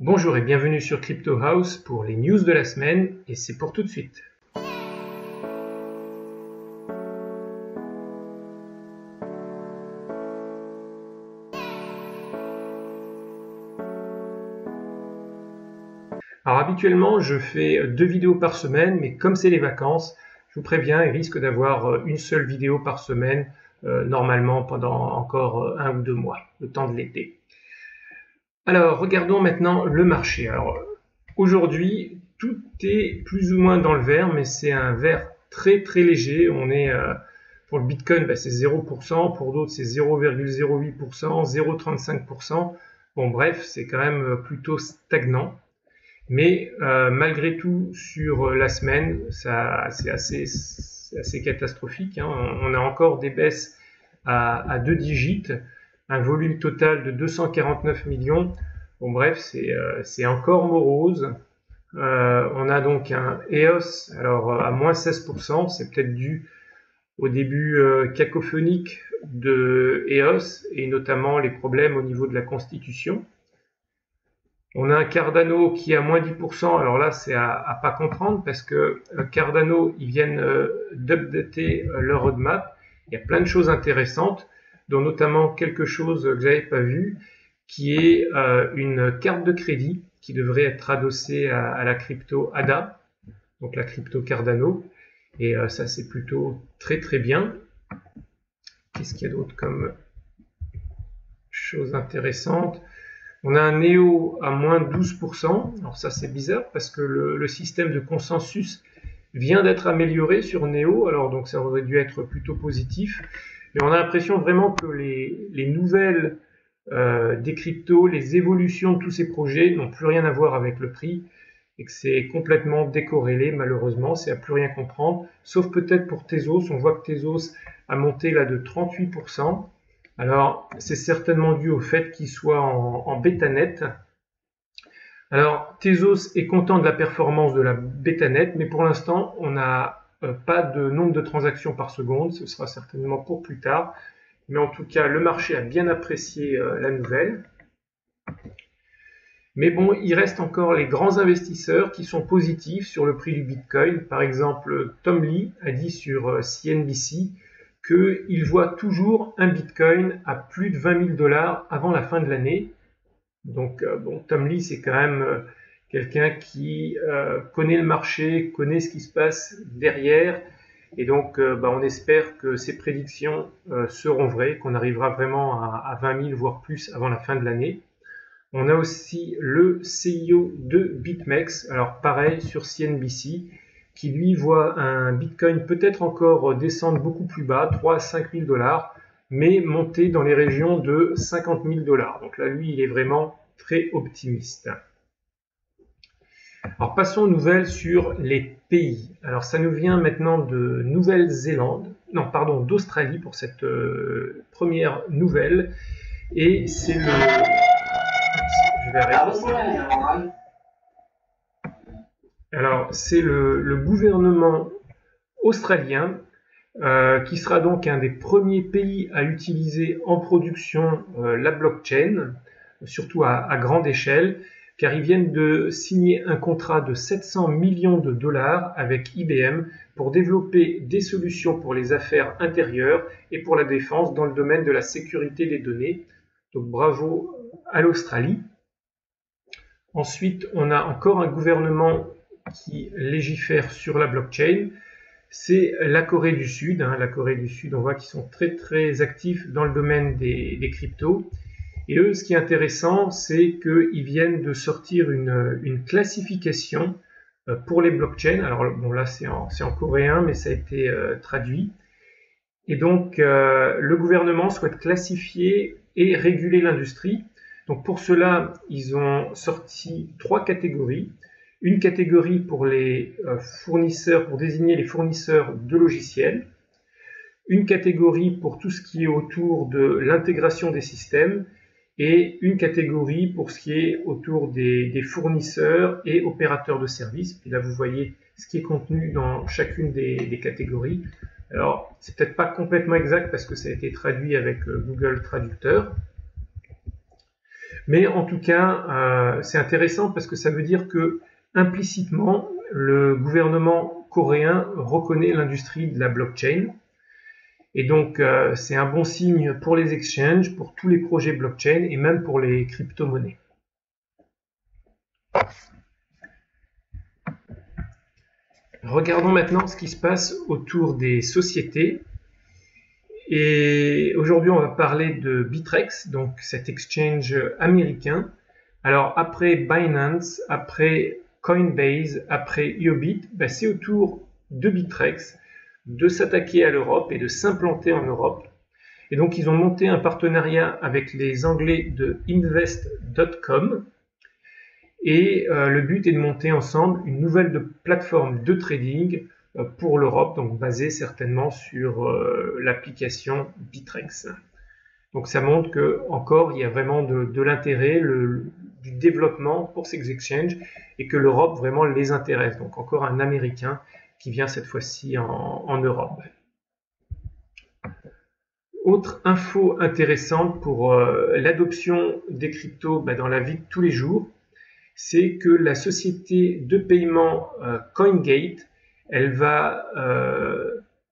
Bonjour et bienvenue sur Crypto House pour les news de la semaine, et c'est pour tout de suite. Alors habituellement je fais 2 vidéos par semaine, mais comme c'est les vacances, je vous préviens, il risque d'avoir une seule vidéo par semaine, normalement pendant encore 1 ou 2 mois, le temps de l'été. Alors regardons maintenant le marché. Alors aujourd'hui tout est plus ou moins dans le vert, mais c'est un vert très léger. On est pour le Bitcoin, c'est 0%, pour d'autres c'est 0,08%, 0,35%. Bon bref, c'est quand même plutôt stagnant. Mais malgré tout, sur la semaine, c'est assez catastrophique. On a encore des baisses à 2 digits, un volume total de 249 millions. Bon bref, c'est encore morose. On a donc un EOS alors, à moins 16%, c'est peut-être dû au début cacophonique de EOS et notamment les problèmes au niveau de la constitution. On a un Cardano qui est à moins 10%, alors là c'est à pas comprendre parce que Cardano, ils viennent d'updater leur roadmap. Il y a plein de choses intéressantes, dont notamment quelque chose que j'avais pas vu, qui est une carte de crédit qui devrait être adossée à la crypto ADA, donc la crypto Cardano, et ça c'est plutôt très bien. Qu'est-ce qu'il y a d'autre comme chose intéressante? On a un NEO à moins 12%, alors ça c'est bizarre parce que le système de consensus vient d'être amélioré sur NEO, alors donc ça aurait dû être plutôt positif, mais on a l'impression vraiment que les nouvelles des cryptos, les évolutions de tous ces projets n'ont plus rien à voir avec le prix, et que c'est complètement décorrélé malheureusement, c'est à plus rien comprendre, sauf peut-être pour Tezos. On voit que Tezos a monté là de 38%. Alors, c'est certainement dû au fait qu'il soit en bêta-net. Alors, Tezos est content de la performance de la bêta-net, mais pour l'instant, on n'a pas de nombre de transactions par seconde. Ce sera certainement pour plus tard. Mais en tout cas, le marché a bien apprécié la nouvelle. Mais bon, il reste encore les grands investisseurs qui sont positifs sur le prix du Bitcoin. Par exemple, Tom Lee a dit sur CNBC qu'il voit toujours un Bitcoin à plus de 20 000 $ avant la fin de l'année. Donc, bon, Tom Lee, c'est quand même quelqu'un qui connaît le marché, connaît ce qui se passe derrière. Et donc, on espère que ces prédictions seront vraies, qu'on arrivera vraiment à 20 000, voire plus, avant la fin de l'année. On a aussi le CEO de BitMEX, alors pareil sur CNBC, qui lui voit un Bitcoin peut-être encore descendre beaucoup plus bas, 3 à 5 000 $, mais monter dans les régions de 50 000 $. Donc là, lui, il est vraiment très optimiste. Alors passons aux nouvelles sur les pays. Alors ça nous vient maintenant de Nouvelle-Zélande, non pardon, d'Australie pour cette première nouvelle, et c'est le... Je vais arrêter. Alors, c'est le gouvernement australien qui sera donc un des premiers pays à utiliser en production la blockchain, surtout à grande échelle, car ils viennent de signer un contrat de 700 millions de $ avec IBM pour développer des solutions pour les affaires intérieures et pour la défense dans le domaine de la sécurité des données. Donc bravo à l'Australie. Ensuite, on a encore un gouvernement qui légifère sur la blockchain, c'est la Corée du Sud. La Corée du Sud, on voit qu'ils sont très actifs dans le domaine des cryptos. Et eux, ce qui est intéressant, c'est qu'ils viennent de sortir une classification pour les blockchains. Alors bon, là c'est en coréen, mais ça a été traduit. Et donc, le gouvernement souhaite classifier et réguler l'industrie. Donc pour cela, ils ont sorti 3 catégories. Une catégorie pour les fournisseurs, pour désigner les fournisseurs de logiciels. Une catégorie pour tout ce qui est autour de l'intégration des systèmes. Et une catégorie pour ce qui est autour des fournisseurs et opérateurs de services. Et là, vous voyez ce qui est contenu dans chacune des catégories. Alors, c'est peut-être pas complètement exact parce que ça a été traduit avec Google Traducteur. Mais en tout cas, c'est intéressant parce que ça veut dire que implicitement, le gouvernement coréen reconnaît l'industrie de la blockchain. Et donc, c'est un bon signe pour les exchanges, pour tous les projets blockchain et même pour les crypto-monnaies. Regardons maintenant ce qui se passe autour des sociétés. Et aujourd'hui, on va parler de Bittrex, donc cet exchange américain. Alors, après Binance, après Coinbase, après Yobit, c'est au tour de Bittrex de s'attaquer à l'Europe et de s'implanter en Europe. Et donc, ils ont monté un partenariat avec les Anglais de Invest.com. Et le but est de monter ensemble une nouvelle plateforme de trading pour l'Europe, donc basée certainement sur l'application Bittrex. Donc ça montre que encore il y a vraiment de l'intérêt, du développement pour ces exchanges et que l'Europe vraiment les intéresse. Donc encore un Américain qui vient cette fois-ci en Europe. Autre info intéressante pour l'adoption des cryptos dans la vie de tous les jours, c'est que la société de paiement CoinGate, elle va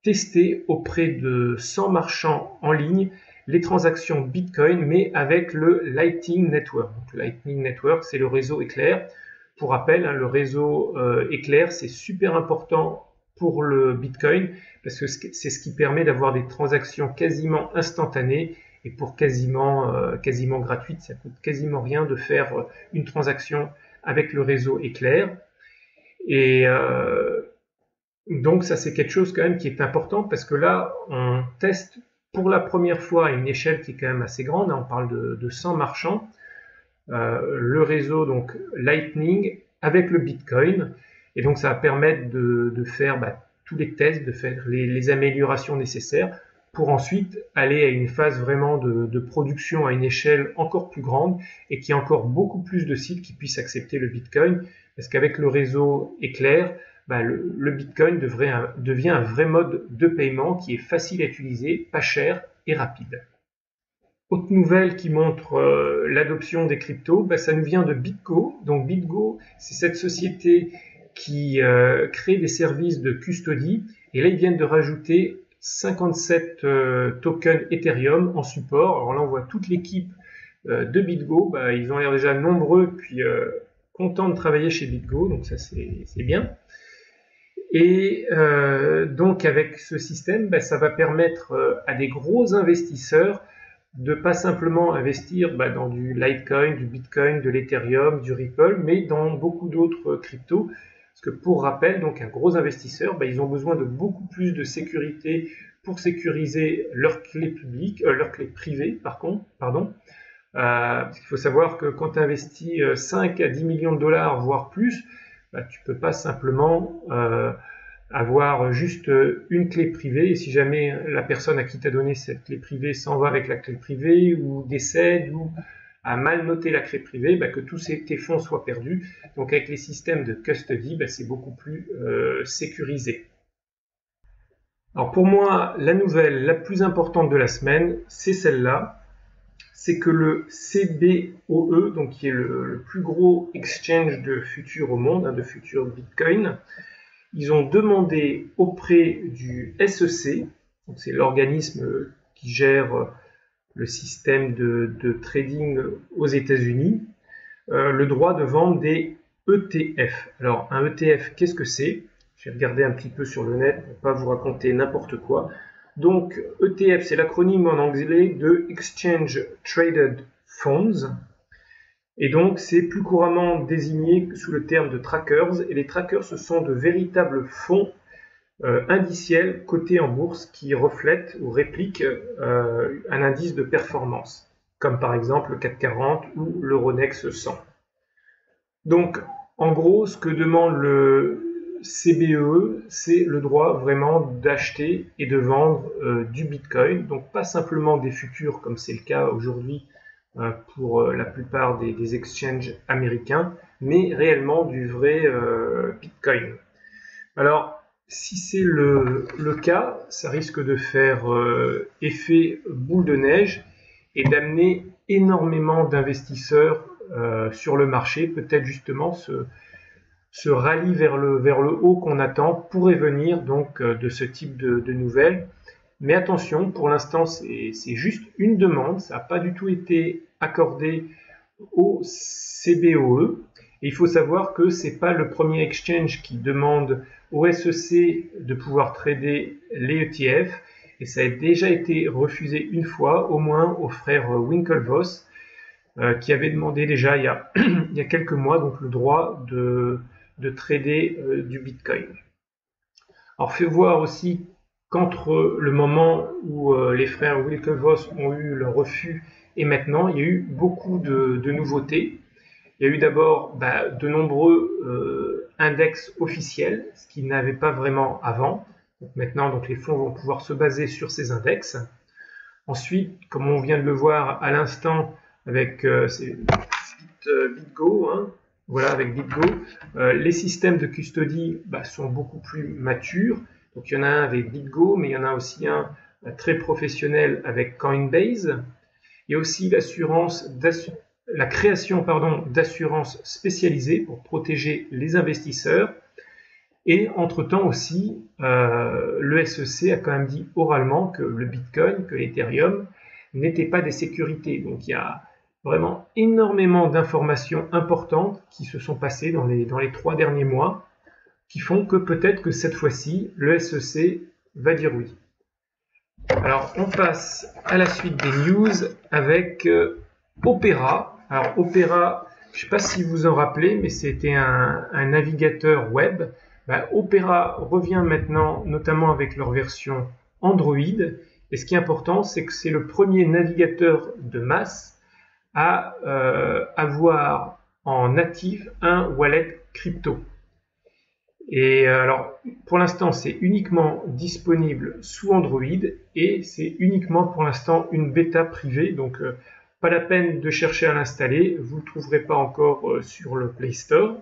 tester auprès de 100 marchands en ligne les transactions Bitcoin, mais avec le Lightning Network. Donc, le Lightning Network, c'est le réseau Éclair. Pour rappel, le réseau Éclair, c'est super important pour le Bitcoin, parce que c'est ce qui permet d'avoir des transactions quasiment instantanées, et pour quasiment gratuite, ça coûte quasiment rien de faire une transaction avec le réseau Éclair. Et donc ça c'est quelque chose quand même qui est important, parce que là on teste pour la première fois à une échelle qui est quand même assez grande, on parle de 100 marchands, le réseau donc Lightning avec le Bitcoin, et donc ça va permettre de faire tous les tests, de faire les améliorations nécessaires pour ensuite aller à une phase vraiment de production à une échelle encore plus grande et qu'il y ait encore beaucoup plus de sites qui puissent accepter le Bitcoin, parce qu'avec le réseau Éclair, le Bitcoin devient un vrai mode de paiement qui est facile à utiliser, pas cher et rapide. Autre nouvelle qui montre l'adoption des cryptos, ça nous vient de BitGo. Donc BitGo, c'est cette société qui crée des services de custody, et là ils viennent de rajouter 57 tokens Ethereum en support. Alors là on voit toute l'équipe de BitGo, ils ont l'air déjà nombreux puis contents de travailler chez BitGo, donc ça c'est bien. Et donc avec ce système, ça va permettre à des gros investisseurs de pas simplement investir dans du Litecoin, du Bitcoin, de l'Ethereum, du Ripple, mais dans beaucoup d'autres cryptos. Parce que pour rappel, donc un gros investisseur, ils ont besoin de beaucoup plus de sécurité pour sécuriser leurs clés publiques, leurs clés privées, parce qu'il faut savoir que quand tu investis 5 à 10 millions de dollars, voire plus, tu peux pas simplement avoir juste une clé privée, et si jamais la personne à qui tu as donné cette clé privée s'en va avec la clé privée, ou décède, ou a mal noté la clé privée, que tous tes fonds soient perdus. Donc avec les systèmes de custody, c'est beaucoup plus sécurisé. Alors pour moi, la nouvelle la plus importante de la semaine, c'est celle-là. C'est que le CBOE, donc qui est le plus gros exchange de futurs au monde, de futurs Bitcoin, ils ont demandé auprès du SEC, donc c'est l'organisme qui gère le système de trading aux États-Unis, le droit de vendre des ETF. Alors un ETF, qu'est-ce que c'est? Je vais regarder un petit peu sur le net pour ne pas vous raconter n'importe quoi. Donc ETF, c'est l'acronyme en anglais de Exchange Traded Funds. Et donc, c'est plus couramment désigné sous le terme de trackers. Et les trackers, ce sont de véritables fonds indiciels cotés en bourse qui reflètent ou répliquent un indice de performance, comme par exemple le CAC 40 ou l'Euronext 100. Donc, en gros, ce que demande le CBOE, c'est le droit vraiment d'acheter et de vendre du Bitcoin. Donc, pas simplement des futurs, comme c'est le cas aujourd'hui pour la plupart des exchanges américains, mais réellement du vrai Bitcoin. Alors, si c'est le cas, ça risque de faire effet boule de neige et d'amener énormément d'investisseurs sur le marché. Peut-être justement ce rallye vers le haut qu'on attend pourrait venir donc de ce type de nouvelles. Mais attention, pour l'instant, c'est juste une demande, ça n'a pas du tout été accordé au CBOE. Et il faut savoir que ce n'est pas le premier exchange qui demande au SEC de pouvoir trader les ETF, et ça a déjà été refusé une fois, au moins aux frères Winklevoss, qui avaient demandé déjà il y a quelques mois donc le droit de trader du Bitcoin. Alors, fait voir aussi qu'entre le moment où les frères Winklevoss ont eu le refus et maintenant, il y a eu beaucoup de nouveautés. Il y a eu d'abord de nombreux index officiels, ce qu'ils n'avaient pas vraiment avant. Donc maintenant, donc, les fonds vont pouvoir se baser sur ces index. Ensuite, comme on vient de le voir à l'instant avec BitGo, hein, voilà, avec BitGo, les systèmes de custody sont beaucoup plus matures. Donc il y en a un avec BitGo, mais il y en a aussi un très professionnel avec Coinbase. Il y a aussi la création d'assurances spécialisées pour protéger les investisseurs. Et entre-temps aussi, le SEC a quand même dit oralement que le Bitcoin, que l'Ethereum n'étaient pas des sécurités. Donc il y a vraiment énormément d'informations importantes qui se sont passées dans les 3 derniers mois, qui font que peut-être que cette fois-ci, le SEC va dire oui. Alors, on passe à la suite des news avec Opera. Alors, Opera, je ne sais pas si vous en rappelez, mais c'était un navigateur web. Opera revient maintenant, notamment avec leur version Android. Et ce qui est important, c'est que c'est le premier navigateur de masse à avoir en natif un wallet crypto. Et alors, pour l'instant, c'est uniquement disponible sous Android et c'est uniquement pour l'instant une bêta privée. Donc, pas la peine de chercher à l'installer. Vous ne le trouverez pas encore sur le Play Store.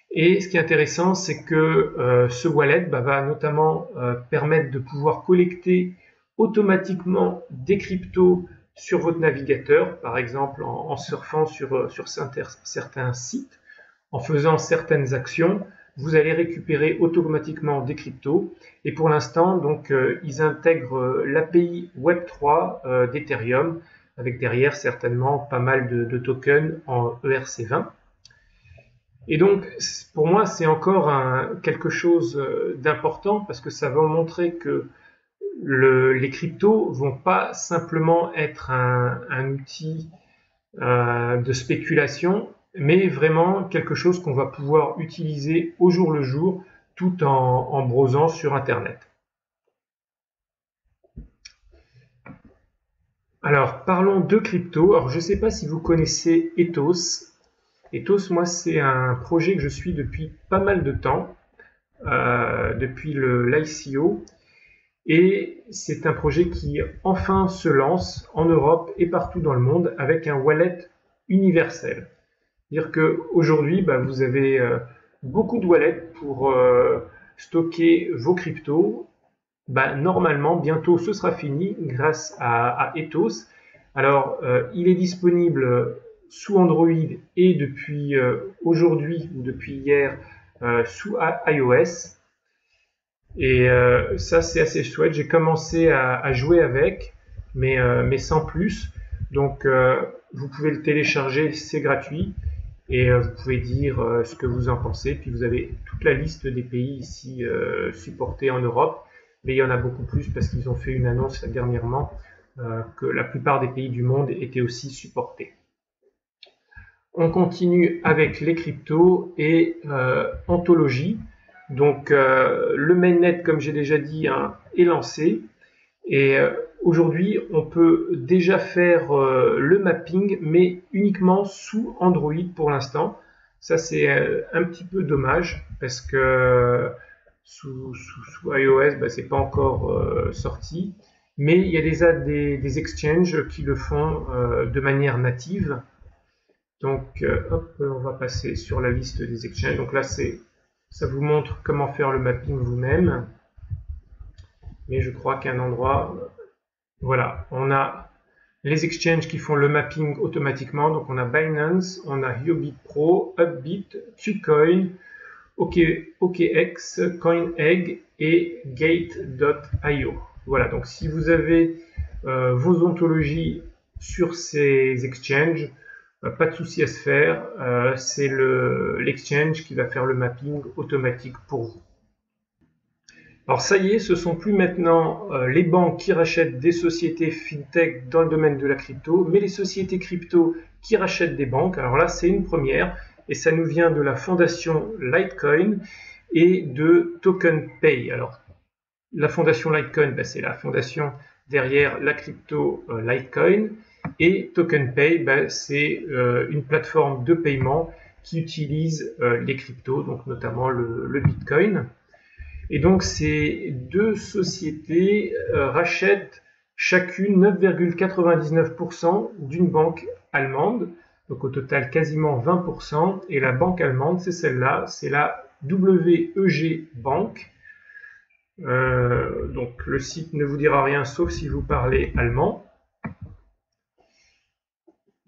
Et ce qui est intéressant, c'est que ce wallet va notamment permettre de pouvoir collecter automatiquement des cryptos sur votre navigateur, par exemple en surfant sur certains sites. En faisant certaines actions, vous allez récupérer automatiquement des cryptos. Et pour l'instant, donc, ils intègrent l'API Web3 d'Ethereum, avec derrière certainement pas mal de tokens en ERC20. Et donc, pour moi, c'est encore quelque chose d'important parce que ça va montrer que les cryptos vont pas simplement être un outil de spéculation, mais vraiment quelque chose qu'on va pouvoir utiliser au jour le jour tout en browsant sur Internet. Alors, parlons de crypto. Alors, je ne sais pas si vous connaissez Ethos. Ethos, moi, c'est un projet que je suis depuis pas mal de temps, depuis l'ICO. Et c'est un projet qui enfin se lance en Europe et partout dans le monde avec un wallet universel. C'est-à-dire qu'aujourd'hui, vous avez beaucoup de wallets pour stocker vos cryptos. Normalement, bientôt, ce sera fini grâce à Ethos. Alors, il est disponible sous Android et depuis aujourd'hui ou depuis hier sous iOS. Et ça, c'est assez chouette. J'ai commencé à jouer avec, mais sans plus. Donc, vous pouvez le télécharger, c'est gratuit. Et vous pouvez dire ce que vous en pensez. Puis vous avez toute la liste des pays ici supportés en Europe. Mais il y en a beaucoup plus parce qu'ils ont fait une annonce dernièrement que la plupart des pays du monde étaient aussi supportés. On continue avec les cryptos et Anthology. Donc le mainnet, comme j'ai déjà dit, est lancé. Et aujourd'hui, on peut déjà faire le mapping, mais uniquement sous Android pour l'instant. Ça, c'est un petit peu dommage parce que sous iOS, c'est pas encore sorti. Mais il y a déjà des exchanges qui le font de manière native. Donc, hop, on va passer sur la liste des exchanges. Donc là, ça vous montre comment faire le mapping vous-même. Mais je crois qu'à un endroit, voilà, on a les exchanges qui font le mapping automatiquement. Donc on a Binance, on a Huobi Pro, Upbit, KuCoin, OKX, CoinEgg et Gate.io. Voilà, donc si vous avez vos ontologies sur ces exchanges, pas de souci à se faire, c'est l'exchange qui va faire le mapping automatique pour vous. Alors ça y est, ce sont plus maintenant les banques qui rachètent des sociétés fintech dans le domaine de la crypto, mais les sociétés crypto qui rachètent des banques. Alors là, c'est une première, et ça nous vient de la fondation Litecoin et de TokenPay. Alors, la fondation Litecoin, c'est la fondation derrière la crypto Litecoin, et TokenPay, c'est une plateforme de paiement qui utilise les cryptos, donc notamment le Bitcoin. Et donc ces deux sociétés rachètent chacune 9,99% d'une banque allemande, donc au total quasiment 20%, et la banque allemande, c'est celle-là, c'est la WEG Bank. Donc le site ne vous dira rien sauf si vous parlez allemand.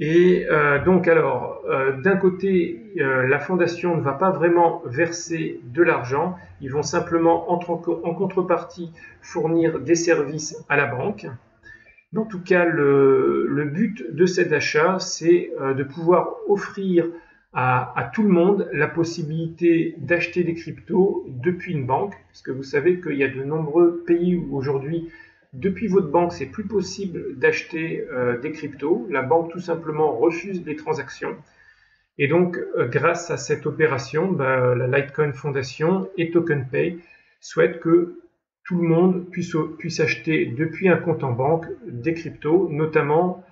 Et donc alors, d'un côté, la fondation ne va pas vraiment verser de l'argent, ils vont simplement en contrepartie fournir des services à la banque. En tout cas, le but de cet achat, c'est de pouvoir offrir à tout le monde la possibilité d'acheter des cryptos depuis une banque, parce que vous savez qu'il y a de nombreux pays où aujourd'hui, depuis votre banque, c'est plus possible d'acheter des cryptos. La banque tout simplement refuse les transactions. Et donc, grâce à cette opération, la Litecoin Foundation et TokenPay souhaitent que tout le monde puisse acheter depuis un compte en banque des cryptos, notamment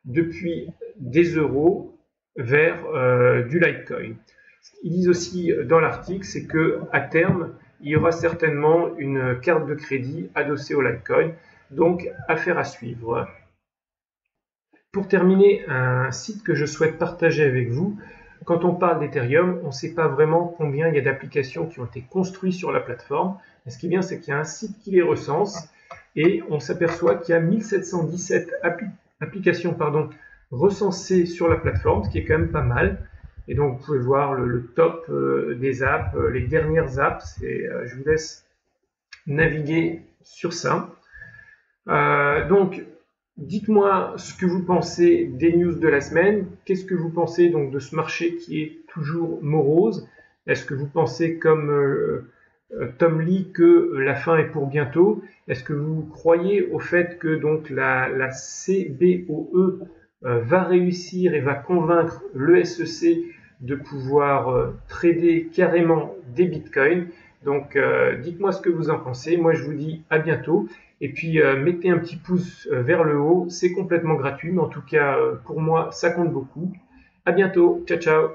depuis des euros vers du Litecoin. Ce qu'ils disent aussi dans l'article, c'est qu'à terme, il y aura certainement une carte de crédit adossée au Litecoin, donc affaire à suivre. Pour terminer, un site que je souhaite partager avec vous, quand on parle d'Ethereum, on ne sait pas vraiment combien il y a d'applications qui ont été construites sur la plateforme. Mais ce qui est bien, c'est qu'il y a un site qui les recense et on s'aperçoit qu'il y a 1717 applications recensées sur la plateforme, ce qui est quand même pas mal. Et donc vous pouvez voir le top des apps, les dernières apps. Je vous laisse naviguer sur ça. Donc, dites-moi ce que vous pensez des news de la semaine. Qu'est-ce que vous pensez donc de ce marché qui est toujours morose? Est-ce que vous pensez comme Tom Lee que la fin est pour bientôt? Est-ce que vous croyez au fait que donc la CBOE va réussir et va convaincre le SEC de pouvoir trader carrément des bitcoins? Donc dites-moi ce que vous en pensez. Moi je vous dis à bientôt. Et puis mettez un petit pouce vers le haut. C'est complètement gratuit, mais en tout cas pour moi ça compte beaucoup. À bientôt. Ciao ciao.